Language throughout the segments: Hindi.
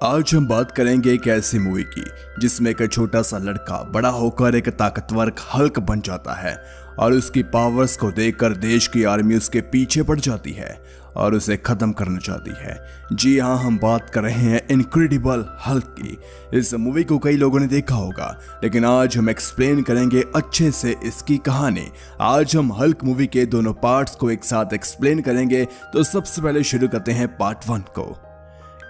आज हम बात करेंगे एक ऐसी मूवी की जिसमें एक छोटा सा लड़का बड़ा होकर एक ताकतवर हल्क बन जाता है और उसकी पावर्स को देखकर देश की आर्मी उसके पीछे पड़ जाती है और उसे खत्म करना चाहती है। जी हाँ, हम बात कर रहे हैं इनक्रेडिबल हल्क की। इस मूवी को कई लोगों ने देखा होगा, लेकिन आज हम एक्सप्लेन करेंगे अच्छे से इसकी कहानी। आज हम हल्क मूवी के दोनों पार्ट्स को एक साथ एक्सप्लेन करेंगे। तो सबसे पहले शुरू करते हैं पार्ट 1 को।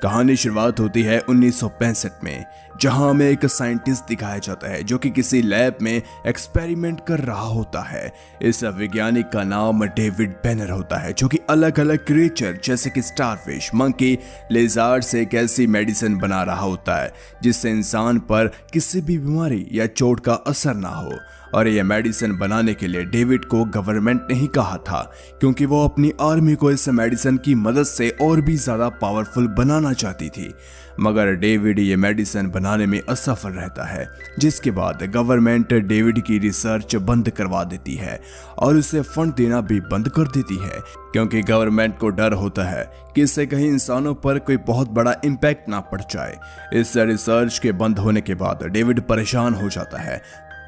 कहानी शुरुआत होती है 1965 में, जहां हमें एक साइंटिस्ट दिखाया जाता है जो कि किसी लैब में एक्सपेरिमेंट कर रहा होता है। इस वैज्ञानिक का नाम डेविड बैनर होता है, जो कि अलग अलग क्रिएचर जैसे कि स्टारफिश, मंकी, लेज़ार्ड से एक ऐसी मेडिसिन बना रहा होता है जिससे इंसान पर किसी भी बीमारी या चोट का असर ना हो। और यह मेडिसिन बनाने के लिए डेविड को गवर्नमेंट ने ही कहा था, क्योंकि वो अपनी आर्मी को इस मेडिसिन की मदद से और भी ज्यादा पावरफुल बनाना चाहती थी। मगर डेविड ये मेडिसिन बनाने में असफल रहता है, जिसके बाद गवर्नमेंट डेविड की रिसर्च बंद करवा देती है और उसे फंड देना भी बंद कर देती है, क्योंकि गवर्नमेंट को डर होता है कि इससे कहीं इंसानों पर कोई बहुत बड़ा इम्पैक्ट ना पड़ जाए। इस रिसर्च के बंद होने के बाद डेविड परेशान हो जाता है,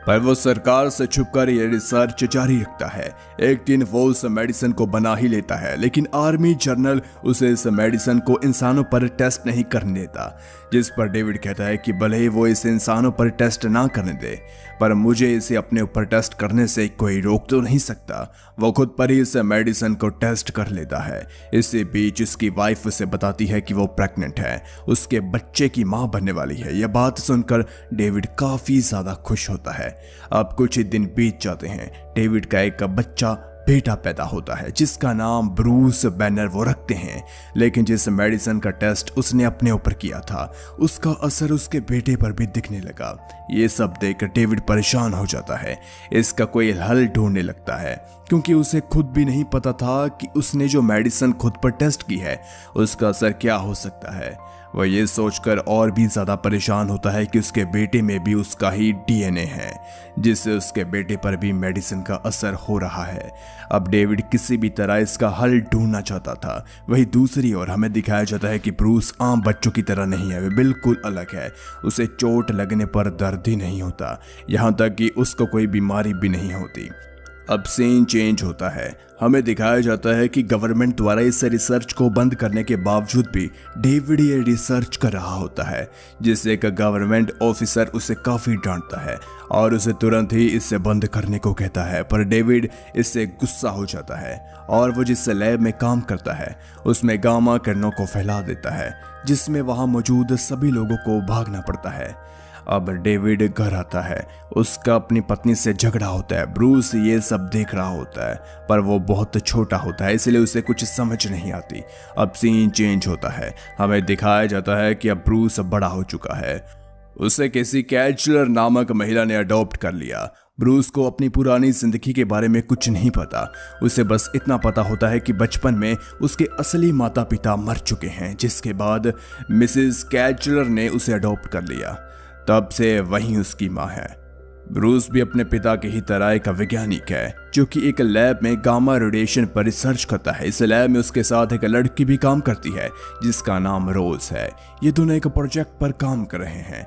पर वो सरकार से छुपकर ये रिसर्च जारी रखता है। एक दिन वो उस मेडिसिन को बना ही लेता है, लेकिन आर्मी जनरल उसे इस मेडिसिन को इंसानों पर टेस्ट नहीं करने देता, जिस पर डेविड कहता है कि भले ही वो इसे इंसानों पर टेस्ट ना करने दे, पर मुझे इसे अपने ऊपर टेस्ट करने से कोई रोक तो नहीं सकता। वो खुद पर ही इस मेडिसिन को टेस्ट कर लेता है। इसी बीच उसकी वाइफ उसे बताती है कि वो प्रेग्नेंट है, उसके बच्चे की मां बनने वाली है। यह बात सुनकर डेविड काफी ज्यादा खुश होता है। अब कुछ ही दिन बीत जाते हैं। डेविड का एक बेटा पैदा होता है जिसका नाम ब्रूस बैनर वो रखते हैं, लेकिन जिस मेडिसिन का टेस्ट उसने अपने ऊपर किया था उसका असर उसके बेटे पर भी दिखने लगा। ये सब देखकर डेविड परेशान हो जाता है, इसका कोई हल ढूंढने लगता है, क्योंकि उसे खुद भी नहीं पता था कि उसने जो मेडिसिन खुद पर टेस्ट की है उसका असर क्या हो सकता है। वह ये सोचकर और भी ज्यादा परेशान होता है कि उसके बेटे में भी उसका ही डीएनए है, जिससे उसके बेटे पर भी मेडिसिन का असर हो रहा है। अब डेविड किसी भी तरह इसका हल ढूंढना चाहता था। वही दूसरी ओर हमें दिखाया जाता है कि ब्रूस आम बच्चों की तरह नहीं है, वे बिल्कुल अलग है। उसे चोट लगने पर दर्द ही नहीं होता, यहाँ तक कि उसको कोई बीमारी भी नहीं होती। अब सीन चेंज होता है। हमें दिखाया जाता है कि गवर्नमेंट द्वारा इस रिसर्च को बंद करने के बावजूद भी डेविड ये रिसर्च कर रहा होता है, जिससे एक गवर्नमेंट ऑफिसर उसे काफी डांटता है और उसे तुरंत ही इससे बंद करने को कहता है। पर डेविड इससे गुस्सा हो जाता है और वो जिस लैब में काम करता है उसमें गामा किरणों को फैला देता है, जिसमें वहां मौजूद सभी लोगों को भागना पड़ता है। अब डेविड घर आता है, उसका अपनी पत्नी से झगड़ा होता है। ब्रूस ये सब देख रहा होता है, पर वो बहुत छोटा होता है, इसलिए उसे कुछ समझ नहीं आती। अब सीन चेंज होता है। हमें दिखाया जाता है कि अब ब्रूस बड़ा हो चुका है। उसे किसी कैचलर नामक महिला ने अडॉप्ट कर लिया। ब्रूस को अपनी पुरानी जिंदगी के बारे में कुछ नहीं पता। उसे बस इतना पता होता है कि बचपन में उसके असली माता पिता मर चुके हैं, जिसके बाद मिसेस कैचलर ने उसे अडॉप्ट कर लिया। तब से वही उसकी माँ है। ब्रूस भी अपने पिता की ही तरह एक वैज्ञानिक है, जो कि एक लैब में गामा रेडिएशन पर रिसर्च करता है। इस लैब में उसके साथ एक लड़की भी काम करती है जिसका नाम रोज है। ये दोनों एक प्रोजेक्ट पर काम कर रहे हैं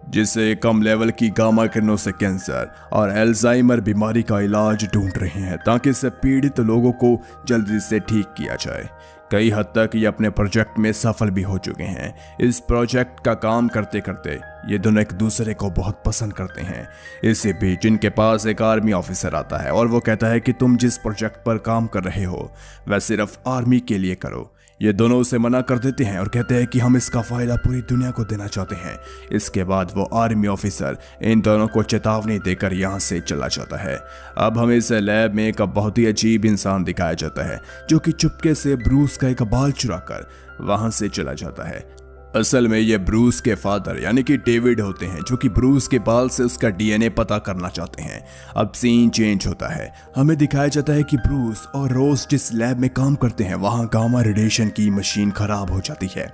जिससे कम लेवल की गामा किरणों से कैंसर और अल्जाइमर बीमारी का इलाज ढूंढ रहे हैं, ताकि इससे पीड़ित लोगों को जल्दी से ठीक किया जाए। कई हद तक ये अपने प्रोजेक्ट में सफल भी हो चुके हैं। इस प्रोजेक्ट का काम करते करते ये दोनों एक दूसरे को बहुत पसंद करते हैं। इसी बीच इनके पास एक आर्मी ऑफिसर आता है और वो कहता है कि तुम जिस प्रोजेक्ट पर काम कर रहे हो वह सिर्फ आर्मी के लिए करो। ये दोनों उसे मना कर देते हैं और कहते हैं कि हम इसका फायदा पूरी दुनिया को देना चाहते हैं। इसके बाद वो आर्मी ऑफिसर इन दोनों को चेतावनी देकर यहाँ से चला जाता है। अब हमें इस लैब में एक बहुत ही अजीब इंसान दिखाया जाता है, जो कि चुपके से ब्रूस का एक बाल चुराकर वहां से चला जाता है। असल में ये ब्रूस के फादर यानी कि डेविड होते हैं, जो कि ब्रूस के बाल से उसका डीएनए पता करना चाहते हैं। अब सीन चेंज होता है। हमें दिखाया जाता है कि ब्रूस और रोज जिस लैब में काम करते हैं वहां गामा रेडिएशन की मशीन खराब हो जाती है,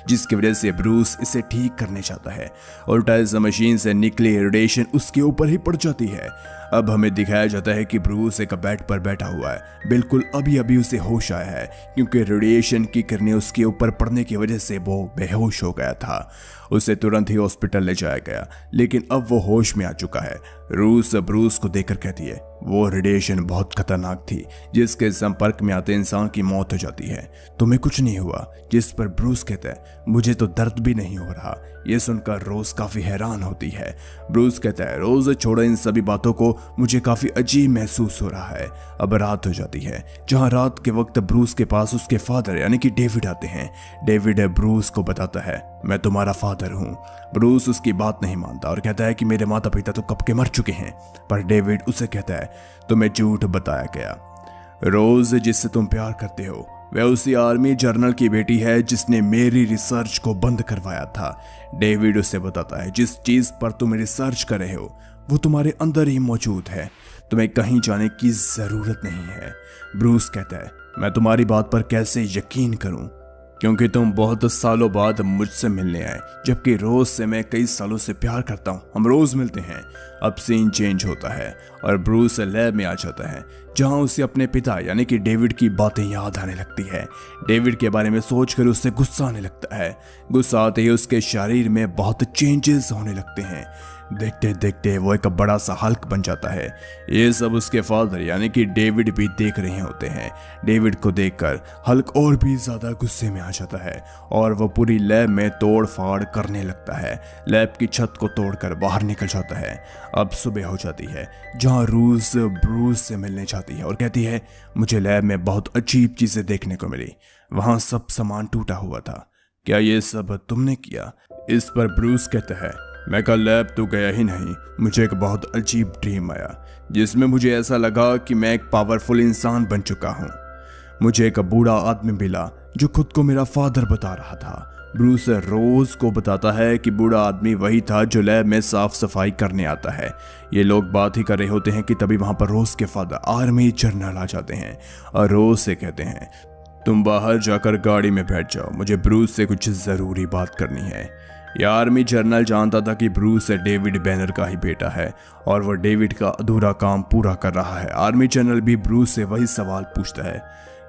जिसकी वजह से ब्रूस इसे ठीक करने चाहता है। उल्टा इस मशीन से निकली रेडिएशन उसके ऊपर ही पड़ जाती है। अब हमें दिखाया जाता है कि ब्रूस एक बेड पर बैठा हुआ है। बिल्कुल अभी अभी उसे होश आया है, क्योंकि रेडिएशन की किरणें उसके ऊपर पड़ने की वजह से वो बेहोश बेहोश हो गया था। उसे तुरंत ही हॉस्पिटल ले जाया गया, लेकिन अब वो होश में आ चुका है। रूस ब्रूस को देखकर कहती है, वो रेडिएशन बहुत खतरनाक थी, जिसके संपर्क में आते इंसान की मौत हो जाती है। तुम्हें कुछ नहीं हुआ? जिस पर ब्रूस कहता है, मुझे तो दर्द भी नहीं हो रहा। ये सुनकर रोज काफी हैरान होती है। ब्रूस कहता है, रोज छोड़ो इन सभी बातों को, मुझे काफी अजीब महसूस हो रहा है। अब रात हो जाती है, जहां रात के वक्त ब्रूस के पास उसके फादर यानी कि डेविड आते हैं। डेविड ब्रूस को बताता है, मैं तुम्हारा फादर हूँ। ब्रूस उसकी बात नहीं मानता और कहता है कि मेरे माता पिता तो कब के मर चुके हैं। पर डेविड उसे कहता है, तुम्हें झूठ बताया गया। रोज जिससे तुम प्यार करते हो वह उसी आर्मी जर्नल की बेटी है जिसने मेरी रिसर्च को बंद करवाया था। डेविड उसे बताता है, जिस चीज पर तुम रिसर्च कर रहे हो वो तुम्हारे अंदर ही मौजूद है, तुम्हें कहीं जाने की जरूरत नहीं है। ब्रूस कहता है, मैं तुम्हारी बात पर कैसे यकीन करूं, क्योंकि तुम बहुत सालों बाद मुझसे मिलने आए, जबकि रोज से मैं कई सालों से प्यार करता हूं। हम रोज मिलते हैं। अब सीन चेंज होता है और ब्रूस लैब में आ जाता है, जहां उसे अपने पिता यानी कि डेविड की बातें याद आने लगती है। डेविड के बारे में सोचकर उसे गुस्सा आने लगता है। गुस्सा आते ही उसके शरीर में बहुत चेंजेस होने लगते हैं। देखते देखते वो एक बड़ा सा हल्क बन जाता है। ये सब उसके फादर यानी कि डेविड भी देख रहे होते हैं। डेविड को देखकर हल्क और भी ज्यादा गुस्से में आ जाता है और वो पूरी लैब में तोड़ फाड़ करने लगता है। लैब की छत को तोड़कर बाहर निकल जाता है। अब सुबह हो जाती है, जहाँ रूस ब्रूस से मिलने जाती है और कहती है, मुझे लैब में बहुत अजीब चीजें देखने को मिली। वहां सब सामान टूटा हुआ था। क्या ये सब तुमने किया? इस पर ब्रूस कहता है, मैं कल लैब तो गया ही नहीं। मुझे एक बहुत अजीब ड्रीम आया, जिसमें मुझे ऐसा लगा कि मैं एक पावरफुल इंसान बन चुका हूँ। मुझे एक बूढ़ा आदमी मिला जो खुद को मेरा फादर बता रहा था। ब्रूस रोज को बताता है कि बूढ़ा आदमी वही था जो लैब में साफ सफाई करने आता है। ये लोग बात ही कर रहे होते हैं कि तभी वहां पर रोज के फादर आर्मी जर्नल आ जाते हैं और रोज से कहते हैं, तुम बाहर जाकर गाड़ी में बैठ जाओ, मुझे ब्रूस से कुछ जरूरी बात करनी है। यह आर्मी जर्नल जानता था कि ब्रूस डेविड बैनर का ही बेटा है और वह डेविड का अधूरा काम पूरा कर रहा है। आर्मी जर्नल भी ब्रूस से वही सवाल पूछता है,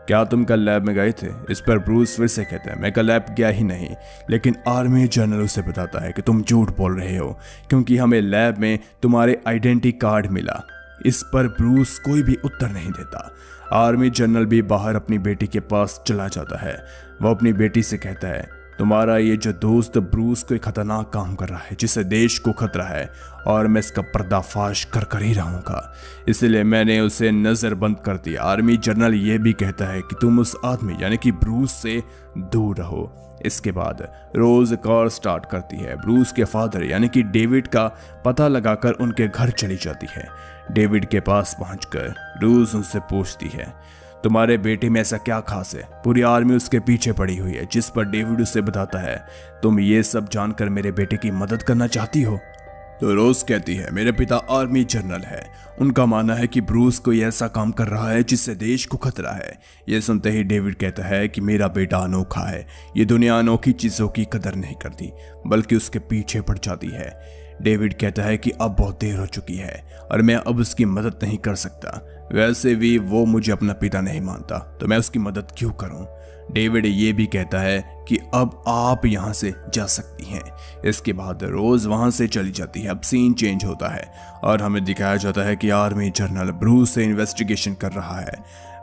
क्या तुम कल लैब में गए थे? इस पर ब्रूस फिर से कहता है, मैं कल लैब गया ही नहीं। लेकिन आर्मी जर्नल उसे बताता है कि तुम झूठ बोल रहे हो, क्योंकि हमें लैब में तुम्हारे आइडेंटिटी कार्ड मिला। इस पर ब्रूस कोई भी उत्तर नहीं देता। आर्मी जर्नल भी बाहर अपनी बेटी के पास चला जाता है। वह अपनी बेटी से कहता है, तुम्हारा ये जो दोस्त ब्रूस कोई खतरनाक काम कर रहा है जिससे देश को खतरा है, और मैं इसका पर्दाफाश कर कर ही रहूंगा, इसलिए मैंने उसे नजरबंद कर दिया। आर्मी जर्नल ये भी कहता है कि तुम उस आदमी यानी कि ब्रूस से दूर रहो। इसके बाद रोज कार स्टार्ट करती है। ब्रूस के फादर यानी कि डेविड का पता लगाकर उनके घर चली जाती है। डेविड के पास पहुंचकर रोज उनसे पूछती है, तुम्हारे बेटे में ऐसा क्या खास है? पूरी आर्मी उसके पीछे पड़ी हुई है। जिस पर डेविड उसे बताता है, तुम ये सब जानकर मेरे बेटे की मदद करना चाहती हो? तो रोज कहती है, मेरे पिता आर्मी जनरल है, उनका मानना है कि ब्रूस कोई ऐसा काम कर रहा है जिससे देश को खतरा है। यह सुनते ही डेविड कहता है कि मेरा बेटा अनोखा है, ये दुनिया अनोखी चीजों की कदर नहीं करती बल्कि उसके पीछे पड़ जाती है। डेविड कहता है कि अब बहुत देर हो चुकी है और मैं अब उसकी मदद नहीं कर सकता। वैसे भी वो मुझे अपना पिता नहीं मानता, तो मैं उसकी मदद क्यों करूं? डेविड ये भी कहता है कि अब आप यहाँ से जा सकती हैं। इसके बाद रोज वहां से चली जाती है। अब सीन चेंज होता है और हमें दिखाया जाता है कि आर्मी जनरल ब्रूस से इन्वेस्टिगेशन कर रहा है।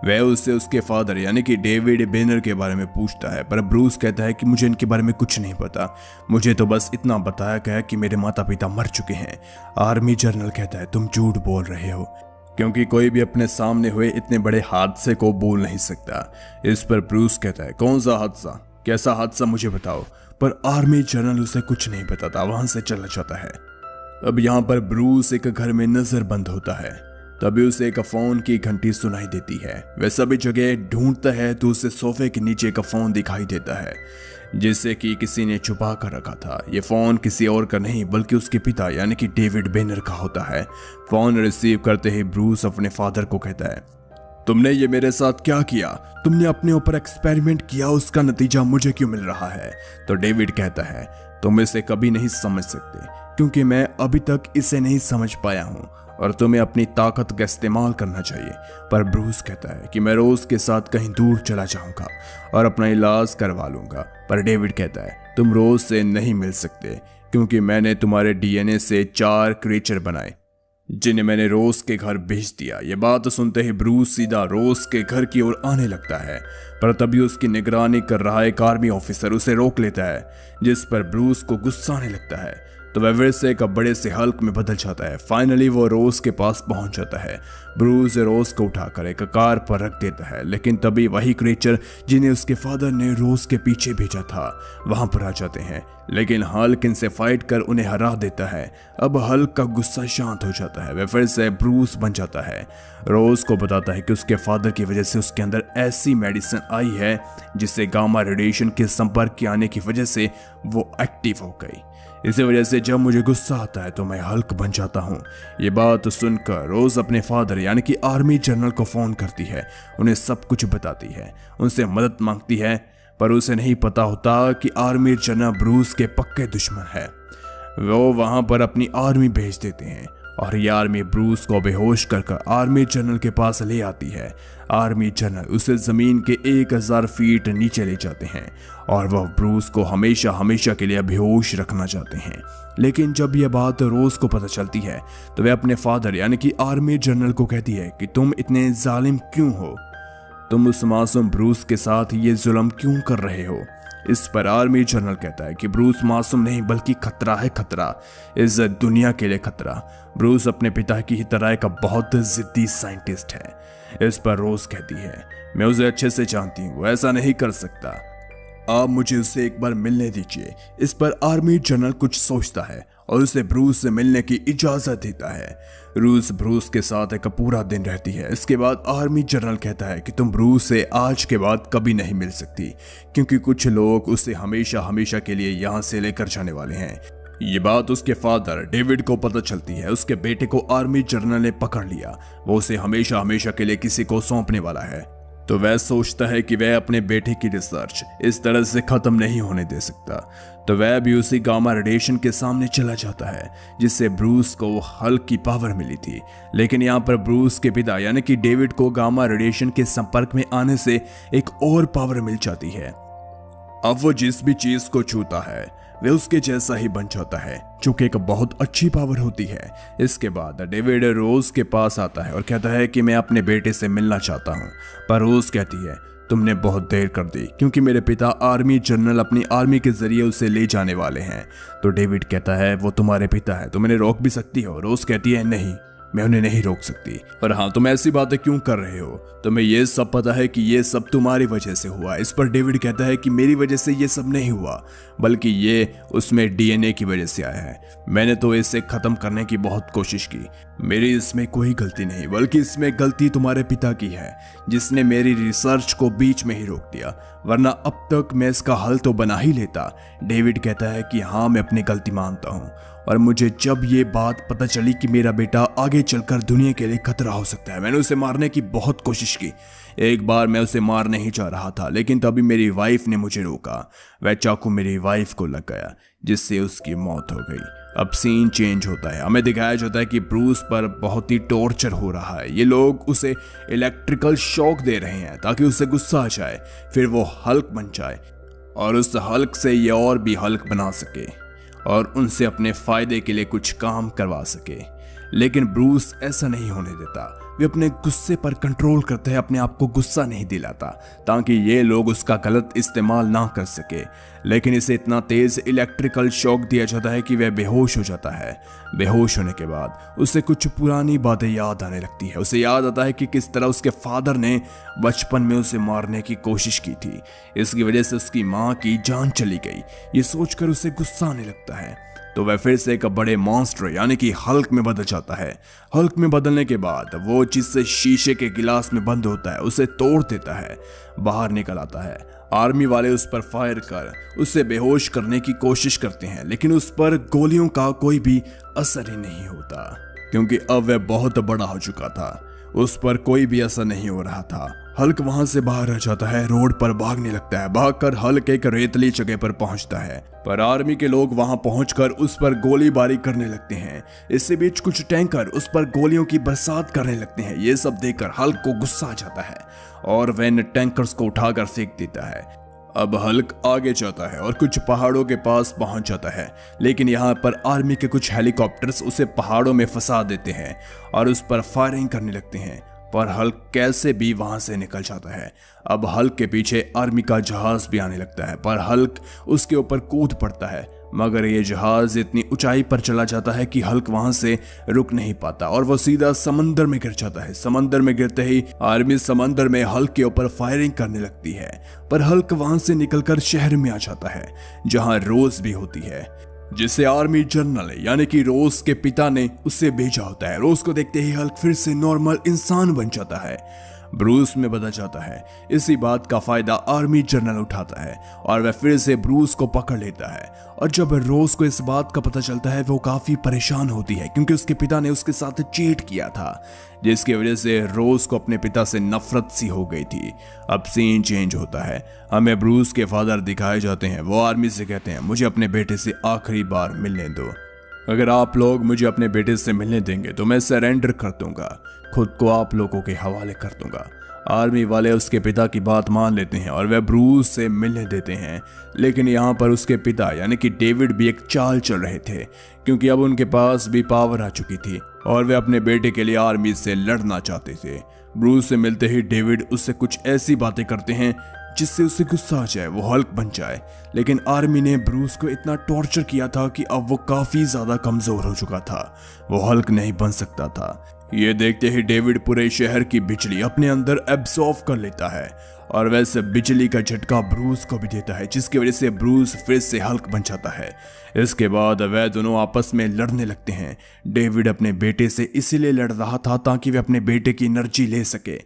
वह उससे उसके फादर यानी कि डेविड बेनर के बारे में पूछता है, पर ब्रूस कहता है कि मुझे इनके बारे में कुछ नहीं पता, मुझे तो बस इतना बताया गया कि मेरे माता पिता मर चुके हैं। आर्मी जनरल कहता है, तुम झूठ बोल रहे हो, क्योंकि कोई भी अपने सामने हुए इतने बड़े हादसे को बोल नहीं सकता। इस पर ब्रूस कहता है, कौन सा हादसा? कैसा हादसा, मुझे बताओ। पर आर्मी जनरल उसे कुछ नहीं बताता, वहां से चला जाता है। अब यहाँ पर ब्रूस एक घर में नजरबंद होता है। तभी उसे एक फोन की घंटी सुनाई देती है। वह सभी जगह ढूंढता है तो उसे सोफे के नीचे एक फोन दिखाई देता है जिसे कि किसी ने छुपा कर रखा था। ये फोन किसी और का नहीं बल्कि उसके पिता यानी कि डेविड बेनर का होता है। फोन रिसीव करते ही ब्रूस अपने फादर को कहता है, तुमने ये मेरे साथ क्या किया? तुमने अपने ऊपर एक्सपेरिमेंट किया, उसका नतीजा मुझे क्यों मिल रहा है? तो डेविड कहता है, तुम इसे कभी नहीं समझ सकते क्योंकि मैं अभी तक इसे नहीं समझ पाया हूँ और तुम्हें अपनी ताकत का इस्तेमाल करना चाहिए। पर ब्रूस कहता है कि मैं रोज के साथ कहीं दूर चला जाऊंगा और अपना इलाज करवा लूंगा। पर डेविड कहता है, तुम रोज से नहीं मिल सकते क्योंकि मैंने तुम्हारे डीएनए से 4 क्रिएचर बनाए जिन्हें मैंने रोज के घर भेज दिया। ये बात सुनते ही ब्रूस सीधा रोज के घर की ओर आने लगता है, पर तभी उसकी निगरानी कर रहा एक आर्मी ऑफिसर उसे रोक लेता है, जिस पर ब्रूस को गुस्सा आने लगता है। तो वह फिर से एक बड़े से हल्क में बदल जाता है। फाइनली वो रोज के पास पहुंच जाता है। ब्रूस रोज को उठाकर एक कार पर रख देता है, लेकिन तभी वही क्रिएचर जिन्हें उसके फादर ने रोज के पीछे भेजा था वहां पर आ जाते हैं, लेकिन हल्क इनसे फाइट कर उन्हें हरा देता है। अब हल्क का गुस्सा शांत हो जाता है, वह फिर से ब्रूस बन जाता है। रोज को बताता है कि उसके फादर की वजह से उसके अंदर ऐसी मेडिसिन आई है जिससे गामा रेडिएशन के संपर्क के आने की वजह से वो एक्टिव हो गई। इसी वजह से जब मुझे गुस्सा आता है तो मैं हल्क बन जाता हूँ। ये बात सुनकर रोज अपने फादर यानी कि आर्मी जनरल को फोन करती है, उन्हें सब कुछ बताती है, उनसे मदद मांगती है, पर उसे नहीं पता होता कि आर्मी जनरल ब्रूस के पक्के दुश्मन है। वो वहां पर अपनी आर्मी भेज देते हैं और ये आर्मी ब्रूस को बेहोश कर आर्मी जनरल के पास ले आती है। आर्मी जनरल उसे जमीन के 1000 फीट नीचे ले जाते हैं और वह ब्रूस को हमेशा हमेशा के लिए बेहोश रखना चाहते हैं। लेकिन जब यह बात रोज को पता चलती है तो वह अपने फादर यानी कि आर्मी जनरल को कहती है कि तुम इतने जालिम क्यों हो, तुम उस मासूम ब्रूस के साथ ये जुल्म क्यों कर रहे हो। इस पर आर्मी जनरल कहता है कि ब्रूस मासूम नहीं बल्कि खतरा है, खतरा, इस दुनिया के लिए खतरा। ब्रूस अपने पिता की ही तरह एक बहुत जिद्दी साइंटिस्ट है। इस पर रोज कहती है मैं उसे अच्छे से जानती हूँ, वो ऐसा नहीं कर सकता, आप मुझे उससे एक बार मिलने दीजिए। इस पर आर्मी जनरल कुछ सोचता है और उसे ब्रूस से मिलने की इजाजत देता है। रूस ब्रूस के साथ एक पूरा दिन रहती है। इसके बाद आर्मी जनरल कहता है कि तुम ब्रूस से आज के बाद कभी नहीं मिल सकती क्योंकि कुछ लोग उसे हमेशा हमेशा के लिए यहाँ से लेकर जाने वाले हैं। ये बात उसके फादर डेविड को पता चलती है। उसके बेटे को आर्मी जनरल ने पकड़ लिया, वो उसे हमेशा हमेशा के लिए किसी को सौंपने वाला है। तो वह सोचता है कि वह अपने बेटे की रिसर्च इस तरह से खत्म नहीं होने दे सकता, तो वह भी उसी गामा रेडिएशन के सामने चला जाता है जिससे ब्रूस को हल्क की पावर मिली थी। लेकिन यहाँ पर ब्रूस के पिता यानी कि डेविड को गामा रेडिएशन के संपर्क में आने से एक और पावर मिल जाती है। अब वो जिस भी चीज को छूता है वह उसके जैसा ही बन जाता है, जो कि एक बहुत अच्छी पावर होती है। इसके बाद डेविड रोज के पास आता है और कहता है कि मैं अपने बेटे से मिलना चाहता हूँ, पर रोज कहती है तुमने बहुत देर कर दी क्योंकि मेरे पिता आर्मी जनरल अपनी आर्मी के जरिए उसे ले जाने वाले हैं। तो डेविड कहता है वो तुम्हारे पिता है, तुम इन्हें रोक भी सकती हो। रोज कहती है नहीं, मैं उन्हें नहीं रोक सकती। और हाँ, तुम ऐसी बातें क्यों कर रहे हो, तुम्हें ये सब पता है कि ये सब तुम्हारी वजह से हुआ। इस पर डेविड कहता है कि मेरी वजह से ये सब नहीं हुआ, बल्कि ये उसमें डीएनए की वजह से आया है। मैंने तो इसे खत्म करने की बहुत कोशिश की, मेरी इसमें कोई गलती नहीं, बल्कि इसमें गलती तुम्हारे पिता की है जिसने मेरी रिसर्च को बीच में ही रोक दिया, वरना अब तक मैं इसका हल तो बना ही लेता। डेविड कहता है कि हाँ, मैं अपनी गलती मानता हूँ और मुझे जब ये बात पता चली कि मेरा बेटा आगे चलकर दुनिया के लिए खतरा हो सकता है, मैंने उसे मारने की बहुत कोशिश की। एक बार मैं उसे मारने ही जा रहा था, लेकिन तभी मेरी वाइफ ने मुझे रोका। वह चाकू मेरी वाइफ को लग गया जिससे उसकी मौत हो गई। अब सीन चेंज होता है, हमें दिखाया जाता है कि ब्रूस पर बहुत ही टॉर्चर हो रहा है। ये लोग उसे इलेक्ट्रिकल शॉक दे रहे हैं ताकि उसे गुस्सा आ जाए, फिर वो हल्क बन जाए और उस हल्क से ये और भी हल्क बना सके और उनसे अपने फायदे के लिए कुछ काम करवा सके। लेकिन ब्रूस ऐसा नहीं होने देता, वे अपने गुस्से पर कंट्रोल करते हैं, अपने आप को गुस्सा नहीं दिलाता ताकि ये लोग उसका गलत इस्तेमाल ना कर सके। लेकिन इसे इतना तेज इलेक्ट्रिकल शॉक दिया जाता है कि वह बेहोश हो जाता है। बेहोश होने के बाद उसे कुछ पुरानी बातें याद आने लगती है। उसे याद आता है कि किस तरह उसके फादर ने बचपन में उसे मारने की कोशिश की थी, इसकी वजह से उसकी माँ की जान चली गई। ये सोचकर उसे गुस्सा आने लगता है, तो वह फिर से एक बड़े मॉन्स्टर यानी कि हल्क में बदल जाता है। हल्क में बदलने के बाद वो जिससे शीशे के गिलास में बंद होता है उसे तोड़ देता है, बाहर निकल आता है। आर्मी वाले उस पर फायर कर उसे बेहोश करने की कोशिश करते हैं, लेकिन उस पर गोलियों का कोई भी असर ही नहीं होता क्योंकि अब वह बहुत बड़ा हो चुका था, उस पर कोई भी असर नहीं हो रहा था। हल्क वहां से बाहर आ जाता है, रोड पर भागने लगता है। भागकर हल्क एक रेतली जगह पर पहुंचता है, पर आर्मी के लोग वहां पहुंचकर उस पर गोलीबारी करने लगते हैं। इसी बीच कुछ टैंकर उस पर गोलियों की बरसात करने लगते हैं। ये सब देखकर हल्क को गुस्सा आ जाता है और वह इन टैंकर्स को उठाकर फेंक देता है। अब हल्क आगे जाता है और कुछ पहाड़ों के पास पहुंच जाता है, लेकिन यहाँ पर आर्मी के कुछ हेलीकॉप्टर्स उसे पहाड़ों में फंसा देते हैं और उस पर फायरिंग करने लगते हैं, पर हल्क कैसे भी वहां से निकल जाता है। अब हल्क के पीछे आर्मी का जहाज भी आने लगता है, पर हल्क उसके ऊपर कूद पड़ता है, मगर ये जहाज इतनी ऊंचाई पर चला जाता है कि हल्क वहां से रुक नहीं पाता और वो सीधा समंदर में गिर जाता है। समंदर में गिरते ही आर्मी समंदर में हल्क के ऊपर फायरिंग करने लगती है, पर हल्क वहां से निकलकर शहर में आ जाता है जहां रोज भी होती है, जिसे आर्मी जनरल यानी कि रोज के पिता ने उससे भेजा होता है। रोज को देखते ही हल्क फिर से नॉर्मल इंसान बन जाता है, ब्रूस में बदल जाता है। इसी बात का फायदा आर्मी जनरल उठाता है और वह फिर से ब्रूस को पकड़ लेता है। और जब रोज को इस बात का पता चलता है वो काफी परेशान होती है, क्योंकि उसके पिता ने उसके साथ चीट किया था, जिसकी वजह से रोज को अपने पिता से नफरत सी हो गई थी। अब सीन चेंज होता है, हमें ब्रूस के फादर दिखाए जाते हैं। वो आर्मी से कहते हैं, मुझे अपने बेटे से आखिरी बार मिलने दो, अगर आप लोग मुझे अपने बेटे से मिलने देंगे तो मैं सरेंडर कर दूंगा, खुद को आप लोगों के हवाले कर दूंगा। आर्मी वाले उसके पिता की बात मान लेते हैं और वह ब्रूस से मिलने देते हैं, लेकिन यहाँ पर उसके पिता यानी कि डेविड भी एक चाल चल रहे थे, क्योंकि अब उनके पास भी पावर आ चुकी थी और वे अपने बेटे के लिए आर्मी से लड़ना चाहते थे। ब्रूस से मिलते ही डेविड उससे कुछ ऐसी बातें करते हैं जिससे उसे गुस्सा आ जाए, वो हल्क बन जाए। लेकिन आर्मी ने ब्रूस को इतना टॉर्चर किया था कि अब वो काफी ज्यादा कमजोर हो चुका था, वो हल्क नहीं बन सकता था। ये देखते ही डेविड पूरे शहर की बिजली अपने अंदर एब्सॉर्ब कर लेता है और वैसे बिजली का झटका ब्रूस को भी देता है, जिसकी वजह से ब्रूस फिर से हल्क बन जाता है। इसके बाद वह दोनों आपस में लड़ने लगते हैं। डेविड अपने बेटे से इसीलिए लड़ रहा था ताकि वह अपने बेटे की एनर्जी ले सके।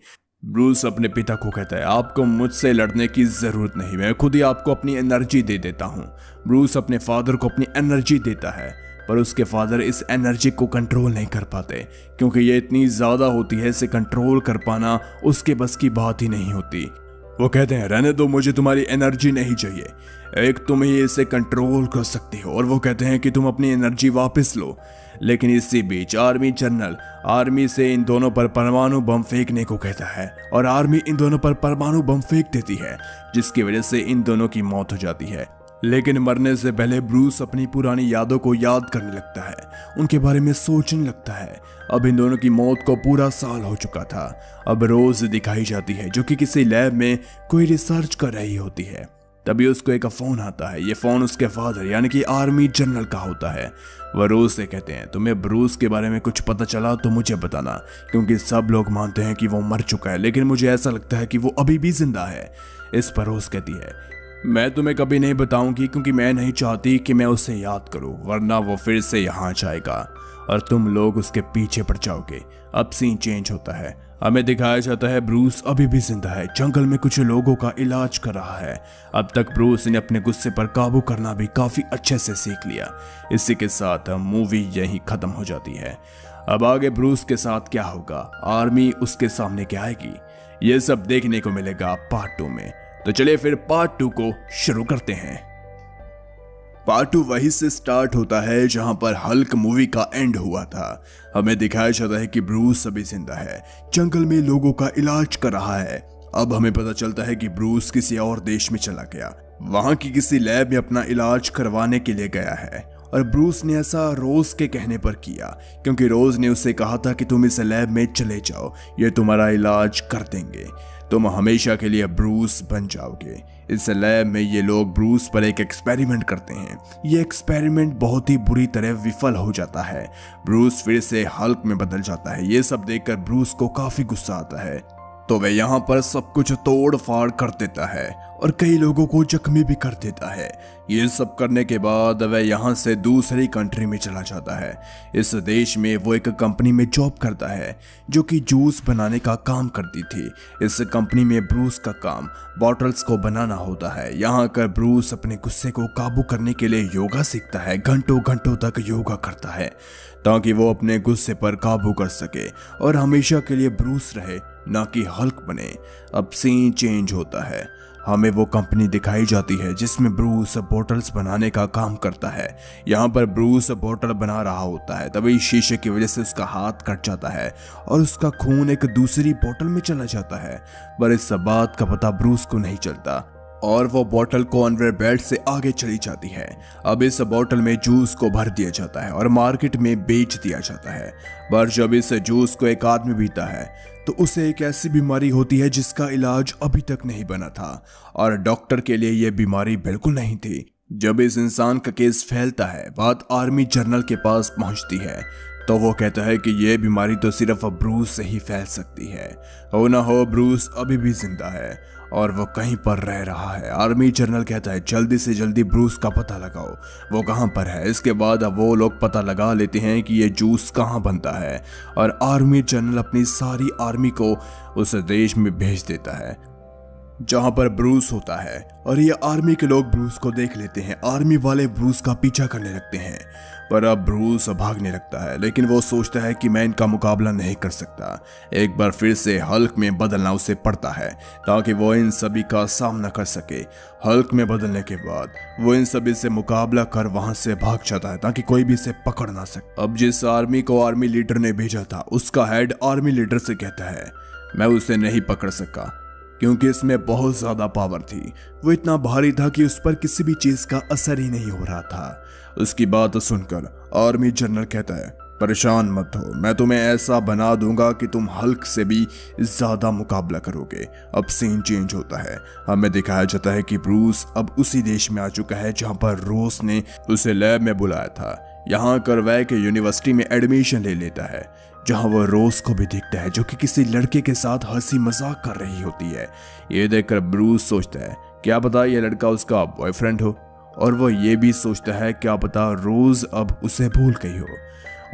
ब्रूस अपने पिता को कहता है, आपको मुझसे लड़ने की जरूरत नहीं, मैं खुद ही आपको अपनी एनर्जी दे देता हूँ। ब्रूस अपने फादर को अपनी एनर्जी देता है, पर उसके फादर इस एनर्जी को कंट्रोल नहीं कर पाते, क्योंकि ये इतनी ज्यादा होती है, इसे कंट्रोल कर पाना उसके बस की बात ही नहीं होती। वो कहते हैं, रहने दो, मुझे तुम्हारी एनर्जी नहीं चाहिए, एक तुम ही इसे कंट्रोल कर सकते हो। और वो कहते हैं कि तुम अपनी एनर्जी वापस लो। लेकिन इसी बीच आर्मी जनरल आर्मी से इन दोनों पर परमाणु बम फेंकने को कहता है और आर्मी इन दोनों पर परमाणु बम फेंक देती है, जिसकी वजह से इन दोनों की मौत हो जाती है। लेकिन मरने से पहले ब्रूस अपनी पुरानी यादों को याद करने लगता है, उनके बारे में सोचने लगता है। अब इन दोनों की मौत को पूरा साल हो चुका था। अब रोज दिखाई जाती है जो कि किसी लैब में कोई रिसर्च कर रही होती है। तभी उसको एक फोन आता है। ये फोन उसके फादर यानी कि आर्मी जनरल का होता है। वह रोज से कहते हैं, तुम्हें ब्रूस के बारे में कुछ पता चला तो मुझे बताना, क्योंकि सब लोग मानते हैं कि वो मर चुका है, लेकिन मुझे ऐसा लगता है कि वो अभी भी जिंदा है। इस पर रोज कहती है, मैं तुम्हें कभी नहीं बताऊंगी, क्योंकि मैं नहीं चाहती कि मैं उसे याद करूं, वरना वो फिर से यहाँ जाएगा और तुम लोग उसके पीछे पड़ जाओगे। अब सीन चेंज होता है, हमें दिखाया जाता है ब्रूस अभी भी जिंदा है, जंगल में कुछ लोगों का इलाज कर रहा है। अब तक ब्रूस ने अपने गुस्से पर काबू करना भी काफी अच्छे से सीख लिया। इसी के साथ मूवी यहीं खत्म हो जाती है। अब आगे ब्रूस के साथ क्या होगा, आर्मी उसके सामने क्या आएगी, ये सब देखने को मिलेगा पार्ट 2 में। तो चलिए फिर पार्ट 2 को शुरू करते हैं। पार्ट 2 वहीं से स्टार्ट होता है जहां पर हल्क मूवी का एंड हुआ था। हमें दिखाया जाता है कि ब्रूस अभी जिंदा है, जंगल में लोगों का इलाज कर रहा है। अब हमें पता चलता है कि ब्रूस किसी और देश में चला गया, वहां की किसी लैब में अपना इलाज करवाने के लिए गया है। और ब्रूस ने ऐसा रोज के कहने पर किया, क्योंकि रोज ने उससे कहा था कि तुम इस लैब में चले जाओ, ये तुम्हारा इलाज कर देंगे, तुम हमेशा के लिए ब्रूस बन जाओगे। इस लैब में ये लोग ब्रूस पर एक एक्सपेरिमेंट करते हैं। ये एक्सपेरिमेंट बहुत ही बुरी तरह विफल हो जाता है। ब्रूस फिर से हल्क में बदल जाता है। ये सब देखकर ब्रूस को काफी गुस्सा आता है, तो वह यहाँ पर सब कुछ तोड़ फाड़ कर देता है और कई लोगों को जख्मी भी कर देता है। ये सब करने के बाद वह यहाँ से दूसरी कंट्री में चला जाता है। इस देश में वो एक कंपनी में जॉब करता है जो कि जूस बनाने का काम करती थी। इस कंपनी में ब्रूस का काम बॉटल्स को बनाना होता है। यहाँ कर ब्रूस अपने गुस्से को काबू करने के लिए योगा सीखता है, घंटों घंटों तक योगा करता है ताकि वो अपने गुस्से पर काबू कर सके और हमेशा के लिए ब्रूस रहे, ना कि हल्क बने। अब सीन चेंज होता है, हमें वो कंपनी दिखाई जाती है जिसमें ब्रूस बोतल्स बनाने का काम करता है। यहाँ पर ब्रूस बोतल बना रहा होता है, तभी शीशे की वजह से उसका हाथ कट जाता है और उसका खून एक दूसरी बोतल में चला जाता है, पर इस बात का पता ब्रूस को नहीं चलता। और वो बोतल कॉन्वेयर बेल्ट से आगे चली जाती है। अब इस बोतल में जूस को भर दिया जाता है और मार्केट में बेच दिया जाता है। पर जब इस जूस को एक आदमी पीता है तो उसे एक ऐसी बीमारी होती है जिसका इलाज अभी तक नहीं बना था और डॉक्टर के लिए यह बीमारी बिल्कुल नहीं थी। जब इस इंसान का केस फैलता है, बात आर्मी जनरल के पास पहुंचती है, तो वो कहता है कि यह बीमारी तो सिर्फ ब्रूस से ही फैल सकती है। हो ना हो ब्रूस अभी भी जिंदा है और वो कहीं पर रह रहा है। आर्मी जनरल कहता है जल्दी से जल्दी ब्रूस का पता लगाओ, वो कहाँ पर है। इसके बाद अब वो लोग पता लगा लेते हैं कि ये जूस कहाँ बनता है और आर्मी जनरल अपनी सारी आर्मी को उस देश में भेज देता है जहां पर ब्रूस होता है। और ये आर्मी के लोग ब्रूस को देख लेते हैं। आर्मी वाले ब्रूस का पीछा करने लगते हैं, पर अब ब्रूस भागने लगता है, लेकिन वो सोचता है कि मैं इनका मुकाबला नहीं कर सकता। एक बार फिर से हल्क में बदलना उसे पड़ता है ताकि वो इन सभी का सामना कर सके। हल्क में बदलने के बाद वो इन सभी से मुकाबला कर वहां से भाग जाता है ताकि कोई भी इसे पकड़ ना सके। अब जिस आर्मी को आर्मी लीडर ने भेजा था, उसका हेड आर्मी लीडर से कहता है मैं उसे नहीं पकड़ सका क्योंकि इसमें बहुत ज्यादा पावर थी। वो इतना भारी था कि उस पर किसी भी चीज का असर ही नहीं हो रहा था। उसकी बात सुनकर आर्मी जनरल कहता है परेशान मत हो, मैं तुम्हें ऐसा बना दूंगा कि तुम हल्क से भी ज्यादा मुकाबला करोगे। अब सीन चेंज होता है। हमें दिखाया जाता है कि ब्रूस अब उसी देश में आ चुका है जहां पर रोज ने उसे लैब में बुलाया था। यहाँ करवैक यूनिवर्सिटी में एडमिशन ले लेता है जहां वो रोज को भी देखता है जो कि किसी लड़के के साथ हंसी मजाक कर रही होती है। ये देखकर ब्रूस सोचता है क्या पता ये लड़का उसका बॉयफ्रेंड हो, और वो ये भी सोचता है क्या पता रोज अब उसे भूल गई हो,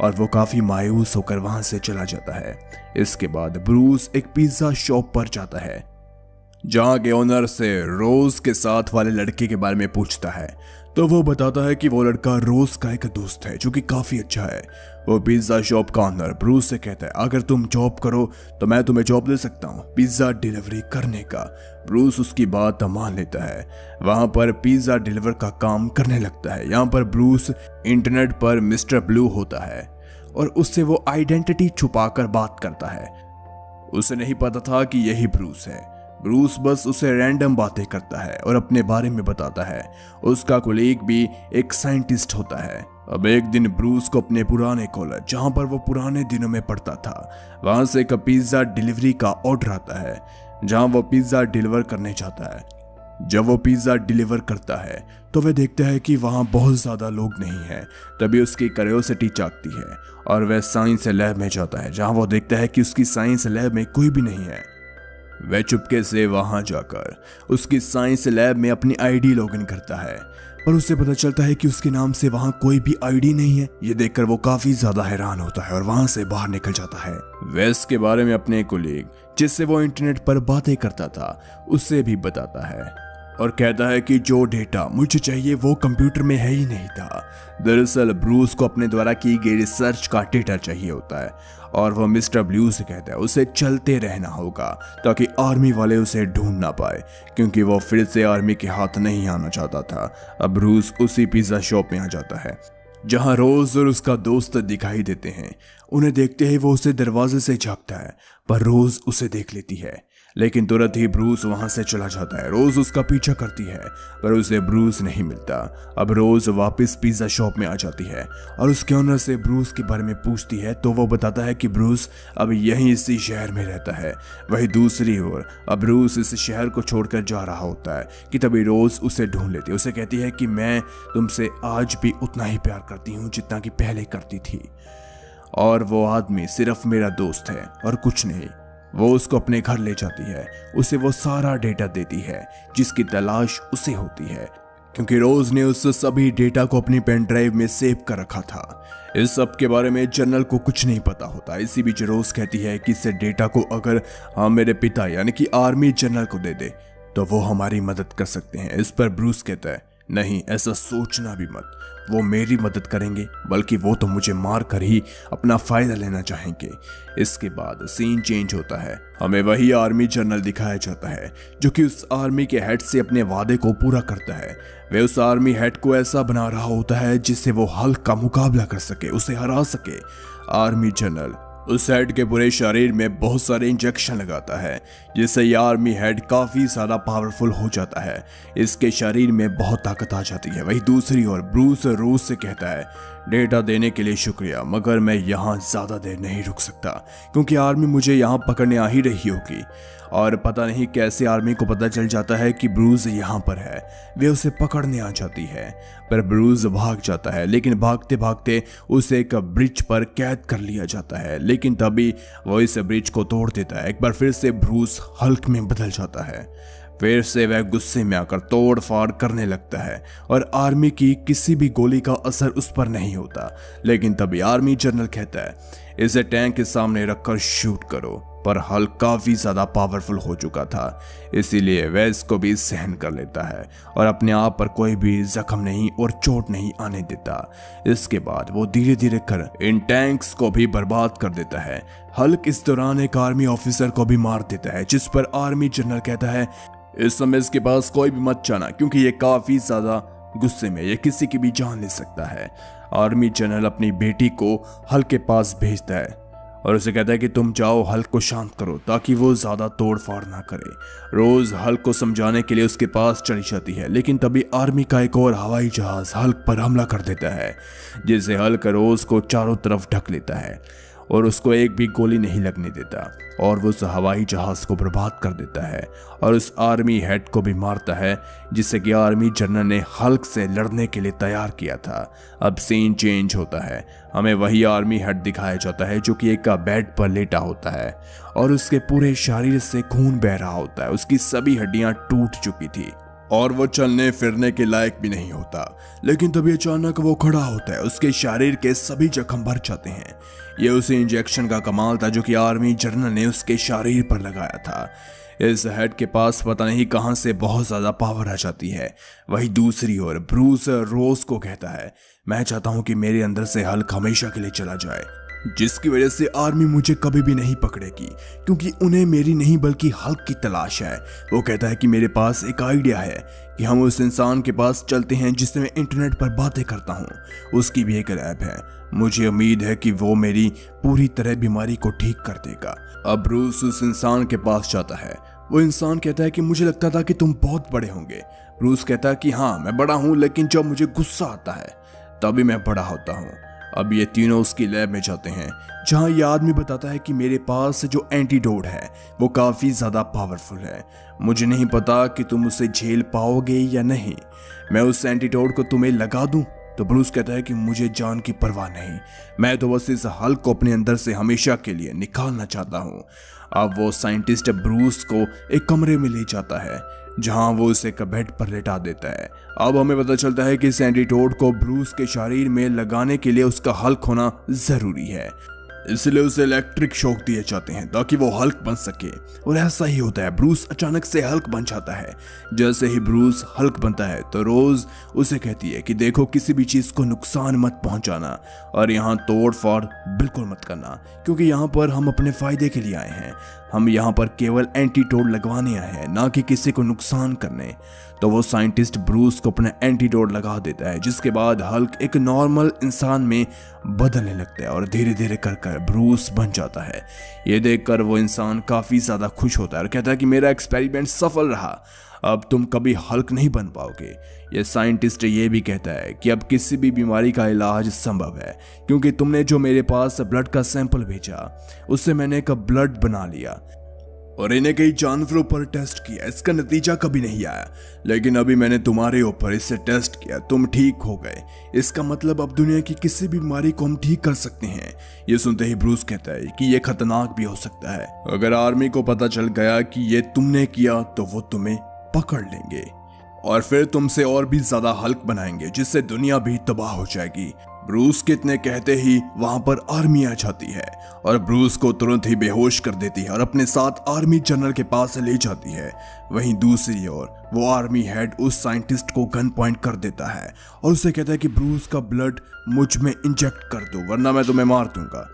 और वो काफी मायूस होकर वहां से चला जाता है। इसके बाद ब्रूस एक पिज्जा शॉप पर जाता है जहां के ओनर से रोज के साथ वाले लड़के के बारे में पूछता है, तो वो बताता है कि वो लड़का रोज का एक दोस्त है जो कि काफी अच्छा है। वो पिज्जा शॉप का ओनर ब्रूस से कहता है अगर तुम जॉब करो तो मैं तुम्हें जॉब दे सकता हूँ पिज्जा डिलीवरी करने का। ब्रूस उसकी बात मान लेता है, वहां पर पिज्जा डिलीवर का काम करने लगता है। यहाँ पर ब्रूस इंटरनेट पर मिस्टर ब्लू होता है और उससे वो आइडेंटिटी छुपाकर बात करता है। उसे नहीं पता था कि यही ब्रूस है। ब्रूस बस उसे रैंडम बातें करता है और अपने बारे में बताता है। उसका कोलीग भी एक साइंटिस्ट होता है। अब एक दिन ब्रूस को अपने पुराने कॉलेज जहां पर वो पुराने दिनों में पढ़ता था, वहां से एक पिज्जा डिलीवरी का ऑर्डर आता है जहां वो पिज्जा डिलीवर करने जाता है। जब वो पिज्जा डिलीवर करता है तो वह देखता है कि वहां बहुत ज्यादा लोग नहीं हैं। तभी उसकी क्यूरियोसिटी जागती है और वह साइंस लैब में जाता है जहां वो देखता है कि उसकी साइंस लैब में कोई भी नहीं है। वह चुपके से वहां जाकर उसकी साइंस लैब में अपनी आईडी लॉगिन करता है, पर उसे पता चलता है कि उसके नाम से वहां कोई भी आईडी नहीं है। ये देखकर वो काफी ज्यादा हैरान होता है और वहां से बाहर निकल जाता है। वेस के बारे में अपने कोलीग जिससे वो इंटरनेट पर बातें करता था उससे भी बताता है और कहता है कि जो डेटा मुझे चाहिए वो कंप्यूटर में है ही नहीं था। दरअसल ब्रूस को अपने द्वारा की गई रिसर्च का डेटा चाहिए होता है और वो मिस्टर ब्लू से कहता है उसे चलते रहना होगा ताकि आर्मी वाले उसे ढूंढ ना पाए, क्योंकि वो फिर से आर्मी के हाथ नहीं आना चाहता था। अब ब्रूस उसी पिज्जा शॉप में आ जाता है जहां रोज और उसका दोस्त दिखाई देते हैं। उन्हें देखते ही वो उसे दरवाजे से झांकता है, पर रोज उसे देख लेती है, लेकिन तुरंत ही ब्रूस वहां से चला जाता है। रोज उसका पीछा करती है पर उसे ब्रूस नहीं मिलता। अब रोज वापस पिज्जा शॉप में आ जाती है और उसके ओनर से ब्रूस के बारे में पूछती है, तो वो बताता है कि ब्रूस अब यहीं इसी शहर में रहता है। वही दूसरी ओर अब ब्रूस इस शहर को छोड़कर जा रहा होता है कि तभी रोज उसे ढूंढ लेती है। उसे कहती है कि मैं तुमसे आज भी उतना ही प्यार करती हूँ जितना कि पहले करती थी, और वो आदमी सिर्फ मेरा दोस्त है और कुछ नहीं। वो उसको अपने घर ले जाती है, उसे वो सारा डेटा देती है जिसकी तलाश उसे होती है, क्योंकि रोज ने उस सभी डेटा को अपनी पेन ड्राइव में सेव कर रखा था। इस सब के बारे में जनरल को कुछ नहीं पता होता। इसी बीच रोज कहती है कि इस डेटा को अगर हम मेरे पिता यानी कि आर्मी जनरल को दे दे तो वो हमारी मदद कर सकते हैं। इस पर ब्रूस कहता है नहीं, ऐसा सोचना भी मत, वो मेरी मदद करेंगे, बल्कि वो तो मुझे मार कर ही अपना फायदा लेना चाहेंगे। इसके बाद सीन चेंज होता है। हमें वही आर्मी जनरल दिखाया जाता है जो कि उस आर्मी के हेड से अपने वादे को पूरा करता है। वह उस आर्मी हेड को ऐसा बना रहा होता है जिससे वो हल्क का मुकाबला कर सके, उसे हरा सके। आर्मी जनरल उस हेड के पूरे शरीर में बहुत सारे इंजेक्शन लगाता है, जिससे ये आर्मी हेड काफ़ी ज़्यादा पावरफुल हो जाता है। इसके शरीर में बहुत ताकत आ जाती है। वही दूसरी ओर ब्रूस रोज से कहता है, डेटा देने के लिए शुक्रिया, मगर मैं यहाँ ज़्यादा देर नहीं रुक सकता क्योंकि आर्मी मुझे यहाँ पकड़ने आ ही रही होगी। और पता नहीं कैसे आर्मी को पता चल जाता है कि ब्रूस यहाँ पर है। वे उसे पकड़ने आ जाती है, पर ब्रूस भाग जाता है, लेकिन भागते भागते उसे एक ब्रिज पर कैद कर लिया जाता है। लेकिन तभी वो इस ब्रिज को तोड़ देता है। एक बार फिर से ब्रूस हल्क में बदल जाता है। फिर से वह गुस्से में आकर तोड़ फाड़ करने लगता है और आर्मी की किसी भी गोली का असर उस पर नहीं होता। लेकिन तभी आर्मी जनरल कहता है, इसे टैंक के सामने रखकर शूट करो। पर हल्क काफी ज्यादा पावरफुल हो चुका था, इसीलिए वह इसको भी सहन कर लेता है और अपने आप पर कोई भी जख्म नहीं और चोट नहीं आने देता। इसके बाद वो धीरे धीरे कर इन टैंक्स को भी बर्बाद कर देता है। हल्क इस दौरान एक आर्मी ऑफिसर को भी मार देता है, जिस पर आर्मी जनरल कहता है, इस समय इसके पास कोई भी मत जाना क्योंकि ये काफी ज्यादा गुस्से में, ये किसी की भी जान ले सकता है। आर्मी जनरल अपनी बेटी को हल्क के पास भेजता है और उसे कहता है कि तुम जाओ, हल्क को शांत करो ताकि वो ज्यादा तोड़ फाड़ ना करे। रोज हल्क को समझाने के लिए उसके पास चली जाती है, लेकिन तभी आर्मी का एक और हवाई जहाज हल्क पर हमला कर देता है, जिससे हल्क रोज को चारों तरफ ढक लेता है और उसको एक भी गोली नहीं लगने देता और वो उस हवाई जहाज को बर्बाद कर देता है और उस आर्मी हेड को भी मारता है, जिससे कि आर्मी जनरल ने हल्क से लड़ने के लिए तैयार किया था। अब सीन चेंज होता है, हमें वही आर्मी हेड दिखाया जाता है जो कि एक बेड पर लेटा होता है और उसके पूरे शरीर से खून बह रहा होता है। उसकी सभी हड्डियां टूट चुकी थी और वो चलने फिरने के लायक भी नहीं होता। लेकिन तभी अचानक वो खड़ा होता है, उसके शरीर के सभी जख्म भर जाते हैं। ये उसी इंजेक्शन का कमाल था जो कि आर्मी जनरल ने उसके शरीर पर लगाया था। इस हेड के पास पता नहीं कहां से बहुत ज्यादा पावर आ जाती है। वही दूसरी ओर ब्रूस रोज को कहता है, मैं चाहता हूं कि मेरे अंदर से हल्क हमेशा के लिए चला जाए, जिसकी वजह से आर्मी मुझे कभी भी नहीं पकड़ेगी क्योंकि उन्हें मेरी नहीं बल्कि हल्क की तलाश है। वो कहता है कि मेरे पास एक आइडिया है कि हम उस इंसान के पास चलते हैं जिससे मैं इंटरनेट पर बातें करता हूँ। उसकी भी एक लैब है, मुझे उम्मीद है कि वो मेरी पूरी तरह बीमारी को ठीक कर देगा। अब ब्रूस उस इंसान के पास जाता है। वो इंसान कहता है कि मुझे लगता था कि तुम बहुत बड़े होंगे। ब्रूस कहता है कि हाँ मैं बड़ा हूँ, लेकिन जब मुझे गुस्सा आता है तभी मैं बड़ा होता हूँ। अब ये तीनों उसकी लैब में जाते हैं, जहां ये आदमी बताता है कि मेरे पास जो एंटीडोट है वो काफी ज्यादा पावरफुल है। मुझे नहीं पता कि तुम उसे झेल पाओगे या नहीं। मैं उस एंटीडोट को तुम्हें लगा दूं? तो ब्रूस कहता है कि मुझे जान की परवाह नहीं, मैं तो बस इस हल्क को अपने अंदर से हमेशा के लिए निकालना चाहता हूँ। अब वो साइंटिस्ट ब्रूस को एक कमरे में ले जाता है जहां वो उसे एक बेड पर लेटा देता है। अब हमें पता चलता है कि इस एंटीडोट को ब्रूस के शरीर में लगाने के लिए उसका हल्क होना जरूरी है, इसलिए उसे इलेक्ट्रिक शॉक दिए जाते हैं ताकि वो हल्क बन सके। और ऐसा ही होता है, ब्रूस अचानक से हल्क बन जाता है। जैसे ही ब्रूस हल्क बनता है तो रोज उसे कहती है कि देखो, किसी भी चीज को नुकसान मत पहुंचाना और यहाँ तोड़ फाड़ बिल्कुल मत करना, क्योंकि यहाँ पर हम अपने फायदे के लिए आए हैं। हम यहाँ पर केवल एंटीडोट लगवाने आए हैं, ना कि किसी को नुकसान करने। तो वो साइंटिस्ट ब्रूस को अपना एंटीडोट लगा देता है, जिसके बाद हल्क एक नॉर्मल इंसान में बदलने लगता है और धीरे धीरे कर ब्रूस बन जाता है। ये देखकर वो इंसान काफी ज्यादा खुश होता है और कहता है कि मेरा एक्सपेरिमेंट सफल रहा, अब तुम कभी हल्क नहीं बन पाओगे। ये साइंटिस्ट ये भी कहता है कि अब किसी भी बीमारी का इलाज संभव है, क्योंकि तुमने जो मेरे पास ब्लड का सैंपल भेजा उससे मैंने एक ब्लड बना लिया और इन्हें कई जानवरों पर टेस्ट किया, इसका नतीजा कभी नहीं आया। लेकिन अभी मैंने तुम्हारे ऊपर इससे टेस्ट किया, तुम ठीक हो गए। इसका मतलब अब दुनिया की किसी भी बीमारी को हम ठीक कर सकते हैं। ये सुनते ही ब्रूस कहता है कि ये खतरनाक भी हो सकता है। अगर आर्मी को पता चल गया कि ये तुमने किया तो वो तुम्हें पकड़ लेंगे और फिर तुमसे और भी ज्यादा हल्क बनाएंगे, जिससे दुनिया भी तबाह हो जाएगी। ब्रूस के इतने कहते ही वहां पर आर्मी आ जाती है और ब्रूस को तुरंत ही बेहोश कर देती है और अपने साथ आर्मी जनरल के पास ले जाती है। वहीं दूसरी ओर वो आर्मी हेड उस साइंटिस्ट को गन पॉइंट कर देता है और उसे कहता है कि ब्रूस का ब्लड मुझ में इंजेक्ट कर दो, वरना मैं तुम्हें मार दूंगा।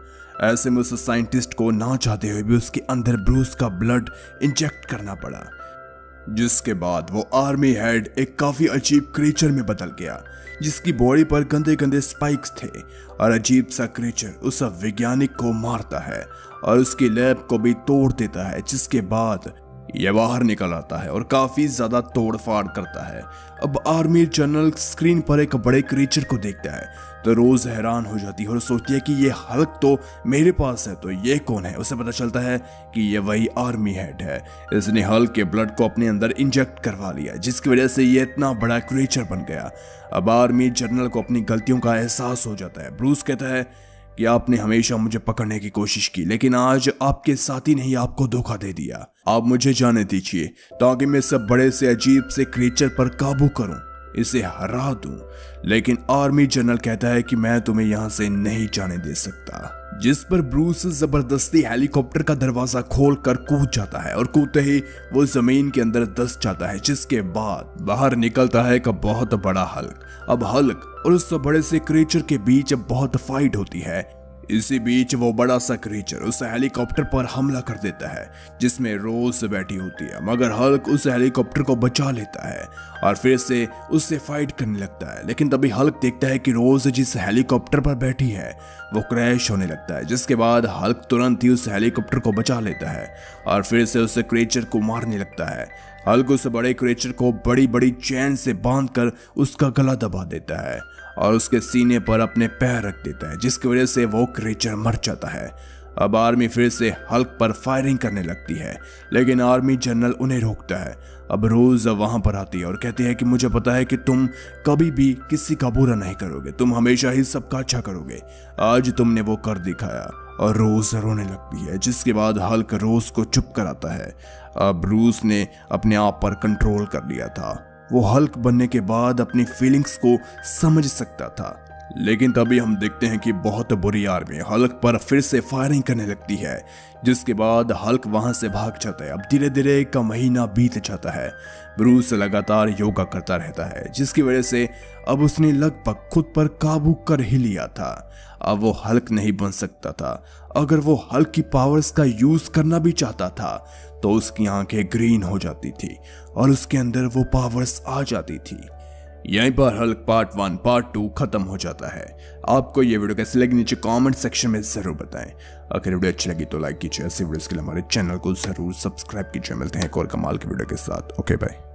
ऐसे में उस साइंटिस्ट को ना चाहते हुए भी उसके अंदर ब्रूस का ब्लड इंजेक्ट करना पड़ा। जिसके बाद वो आर्मी हेड एक काफी अजीब क्रीचर में बदल गया, जिसकी बॉडी पर गंदे गंदे स्पाइक्स थे। और अजीब सा क्रीचर उस वैज्ञानिक को मारता है और उसकी लैब को भी तोड़ देता है, जिसके बाद यह बाहर निकल आता है और काफी ज्यादा तोड़फाड़ करता है। अब आर्मी जनरल स्क्रीन पर एक बड़े क्रीचर को देखता है तो रोज हैरान हो जाती है और सोचती है कि ये हल्क तो मेरे पास है, तो ये कौन है। उसे पता चलता है कि ये वही आर्मी हेड है। इसने हल्क के ब्लड को अपने अंदर इंजेक्ट करवा लिया, जिसकी वजह से ये इतना बड़ा क्रीचर बन गया। अब आर्मी जनरल को अपनी गलतियों का एहसास हो जाता है। ब्रूस कहता है कि आपने हमेशा मुझे पकड़ने की कोशिश की, लेकिन आज आपके साथी ने ही आपको धोखा दे दिया। आप मुझे जाने दीजिए ताकि मैं सब बड़े से अजीब से क्रीचर पर काबू करूं, इसे हरा दूं। लेकिन आर्मी जनरल कहता है कि मैं तुम्हें यहां से नहीं जाने दे सकता, जिस पर ब्रूस जबरदस्ती हेलीकॉप्टर का दरवाजा खोलकर कूद जाता है और कूदते ही वो जमीन के अंदर दस जाता है, जिसके बाद बाहर निकलता है एक बहुत बड़ा हल्क। अब हल्क और उस बड़े से क्रीचर के बीच बहुत फाइट होती है। इसी बीच वो बड़ा सा क्रीचर उस हेलीकॉप्टर पर हमला कर देता है, जिसमें रोज बैठी होती है, मगर हल्क उस हेलीकॉप्टर को बचा लेता है और फिर से उससे फाइट करने लगता है। लेकिन तभी हल्क देखता है कि रोज जिस हेलीकॉप्टर पर बैठी है वो क्रैश होने लगता है, जिसके बाद हल्क तुरंत ही उस हेलीकॉप्टर को बचा लेता है और फिर से उस क्रीचर को मारने लगता है। हल्क उस बड़े क्रीचर को बड़ी बड़ी चैन से बांधकर उसका गला दबा देता है और उसके सीने पर अपने पैर रख देता है, जिसकी वजह से वो क्रीचर मर जाता है। अब आर्मी फिर से हल्क पर फायरिंग करने लगती है, लेकिन आर्मी जनरल उन्हें रोकता है। अब रोज वहां पर आती है और कहती है कि मुझे पता है कि तुम कभी भी किसी का बुरा नहीं करोगे, तुम हमेशा ही सबका अच्छा करोगे। आज तुमने वो कर दिखाया। और रोज रोने लगती है, जिसके बाद हल्क रोज को चुप कराता है। अब ब्रूस ने अपने आप पर कंट्रोल कर लिया था। वो हल्क बनने के बाद अपनी फीलिंग्स को समझ सकता था, लेकिन तभी हम देखते हैं कि बहुत बुरी आर्मी हल्क पर फिर से फायरिंग करने लगती है, जिसके बाद हल्क वहां से भाग जाता है। अब धीरे धीरे एक महीना बीत जाता है। ब्रूस लगातार योगा करता रहता है, जिसकी वजह से अब उसने लगभग खुद पर काबू कर ही लिया था। अब वो हल्क नहीं बन सकता था। अगर वो हल्क की पावर्स का यूज करना भी चाहता था तो उसकी आंखें ग्रीन हो जाती थी और उसके अंदर वो पावर्स आ जाती थी। यहीं पर हल्क पार्ट 1 पार्ट 2 खत्म हो जाता है। आपको ये वीडियो कैसी लगी नीचे कमेंट सेक्शन में जरूर बताएं। अगर वीडियो अच्छी लगी तो लाइक कीजिए, ऐसे वीडियोस के लिए हमारे चैनल को जरूर सब्सक्राइब कीजिए। मिलते हैं एक और कमाल की वीडियो के साथ। Okay bye.